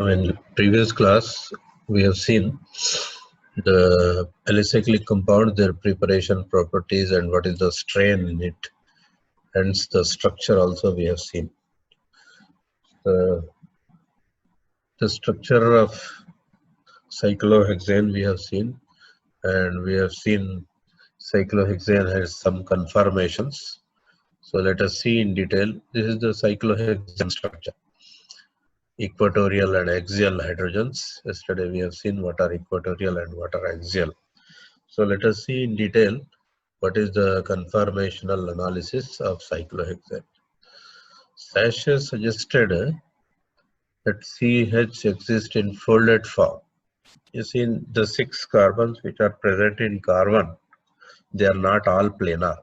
In previous class, we have seen the alicyclic compound, their preparation properties, and what is the strain in it. Hence, the structure also we have seen. The structure of cyclohexane we have seen, and we have seen cyclohexane has some conformations. So let us see in detail. This is the cyclohexane structure. Equatorial and axial hydrogens. Yesterday we have seen what are equatorial and what are axial. So let us see in detail what is the conformational analysis of cyclohexane. Sachet suggested that CH exists in folded form. You see the 6 carbons which are present in carbon, they are not all planar.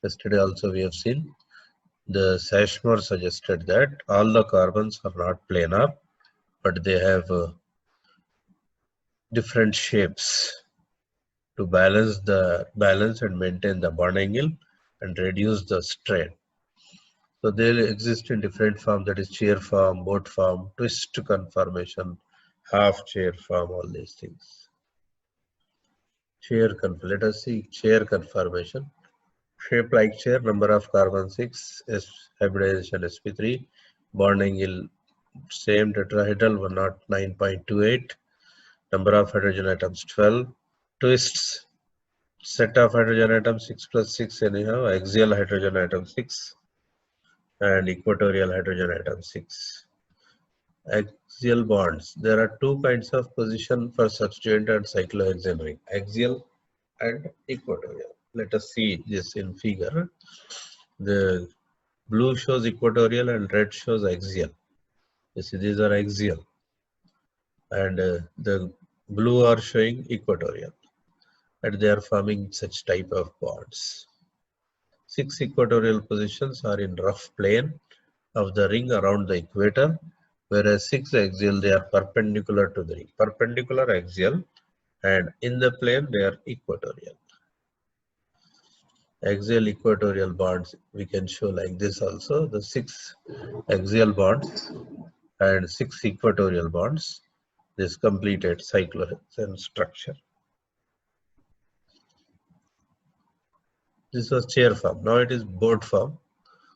Yesterday also we have seen the Sashmore suggested that all the carbons are not planar, but they have different shapes to balance and maintain the bond angle and reduce the strain. So they exist in different form, that is chair form, boat form, twist conformation, half chair form, all these things. Let us see chair conformation. Shape like chair, number of carbon 6, hybridization sp3, bond angle same tetrahedral 109.28, number of hydrogen atoms 12, twists, set of hydrogen atoms 6 plus 6 anyhow, axial hydrogen atom 6 and equatorial hydrogen atom 6. Axial bonds, there are two kinds of position for substituent and cyclohexane ring, axial and equatorial. Let us see this in figure. The blue shows equatorial and red shows axial. You see these are axial and the blue are showing equatorial, and they are forming such type of bonds. 6 equatorial positions are in rough plane of the ring around the equator, whereas 6 axial, they are perpendicular to the ring, perpendicular axial, and in the plane they are equatorial. Axial equatorial bonds we can show like this also, the 6 axial bonds and 6 equatorial bonds. This completed cyclohexane structure. This was chair form. Now it is boat form.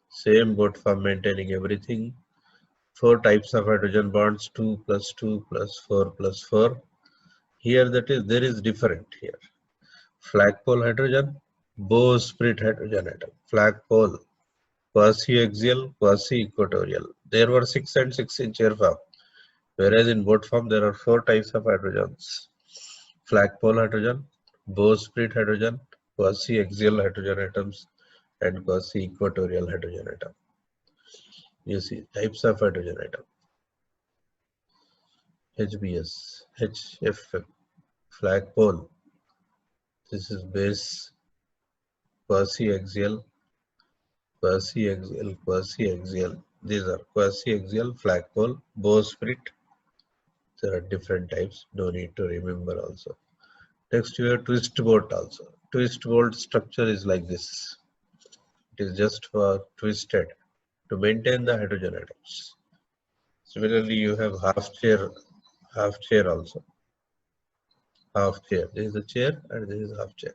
Same boat form, maintaining everything. 4 types of hydrogen bonds, 2 plus 2 plus 4 plus 4. Here there is different here. Flagpole hydrogen, bowsprit hydrogen atom. Flagpole, quasi-axial, quasi-equatorial. There were 6 and 6 in chair form. Whereas in boat form there are 4 types of hydrogens. Flagpole hydrogen, bowsprit hydrogen, quasi-axial hydrogen atoms, and quasi-equatorial hydrogen atom. You see types of hydrogen atom. HBS, HF, flagpole. This is base, quasi-axial, quasi-axial, quasi-axial. These are quasi-axial, flagpole, bowsprit. There are different types. No need to remember also. Next, you have twist bolt also. Twist bolt structure is like this. It is just for twisted to maintain the hydrogen atoms. Similarly, you have half chair also. Half chair. This is the chair and this is half chair.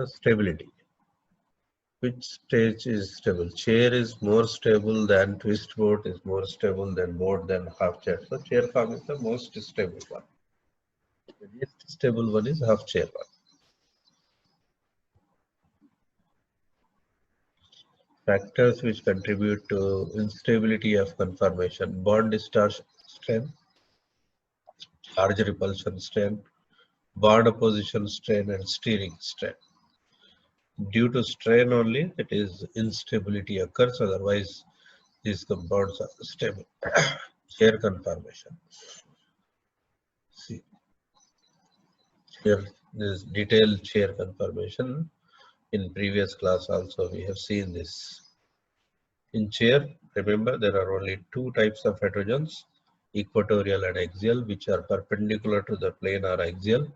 Stability. Which stage is stable? Chair is more stable than twist boat, is more stable than boat than half chair. So chair form is the most stable one. The least stable one is half chair one. Factors which contribute to instability of conformation: bond discharge strain, charge repulsion strain, bond opposition strain, and steering strain. Due to strain only, it is instability occurs, otherwise these compounds are stable. Chair conformation. See, here this detailed chair conformation. In previous class also we have seen this. In chair, remember there are only 2 types of hydrogens, equatorial and axial, which are perpendicular to the plane, or axial,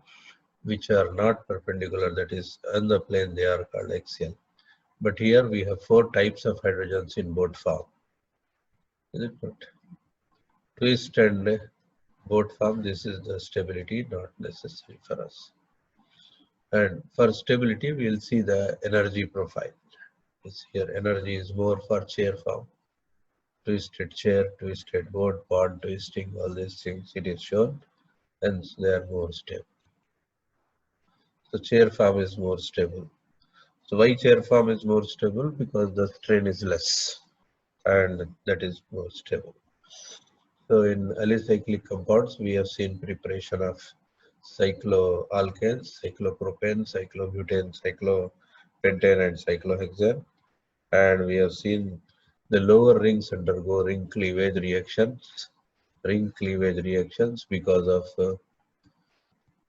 which are not perpendicular, that is on the plane they are called axial. But here we have 4 types of hydrogens in both form. Is it not? Twist and boat form, this is the stability not necessary for us. And for stability, we'll see the energy profile. It's here, energy is more for chair form. Twisted chair, twisted boat, bond twisting, all these things it is shown, hence they are more stable. So chair form is more stable. So why chair form is more stable? Because the strain is less and that is more stable. So in alicyclic compounds, we have seen preparation of cycloalkanes, cyclopropane, cyclobutane, cyclopentane, and cyclohexane. And we have seen the lower rings undergo ring cleavage reactions because of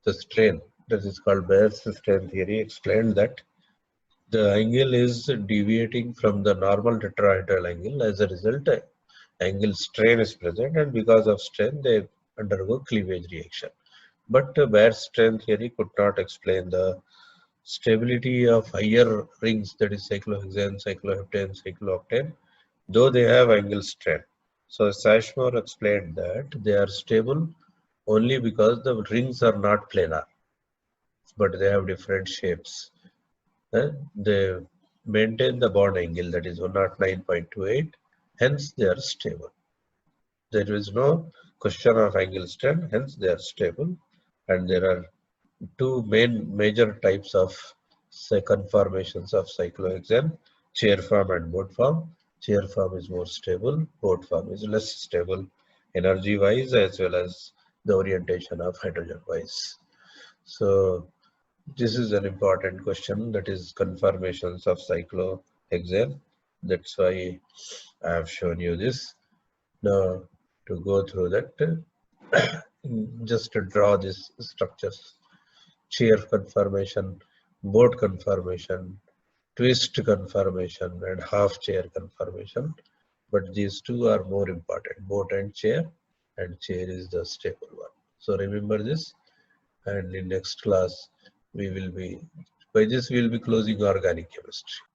the strain. That is called Bayer's strain theory. Explained that the angle is deviating from the normal tetrahedral angle. As a result, angle strain is present, and because of strain, they undergo cleavage reaction. But Bayer's strain theory could not explain the stability of higher rings, that is cyclohexane, cycloheptane, cyclooctane, though they have angle strain. So Sashmore explained that they are stable only because the rings are not planar, but they have different shapes. They maintain the bond angle, that is 109.28, hence they are stable. There is no question of angle strain, hence they are stable. And there are two major types of conformations of cyclohexane: chair form and boat form. Chair form is more stable, boat form is less stable, energy wise as well as the orientation of hydrogen wise. So this is an important question, that is conformations of cyclohexane. That's why I have shown you this. Now to go through that, just to draw these structures: chair conformation, boat conformation, twist conformation, and half chair conformation. But these two are more important, boat and chair is the stable one. So remember this, and in next class we will be, by this we will be closing organic chemistry.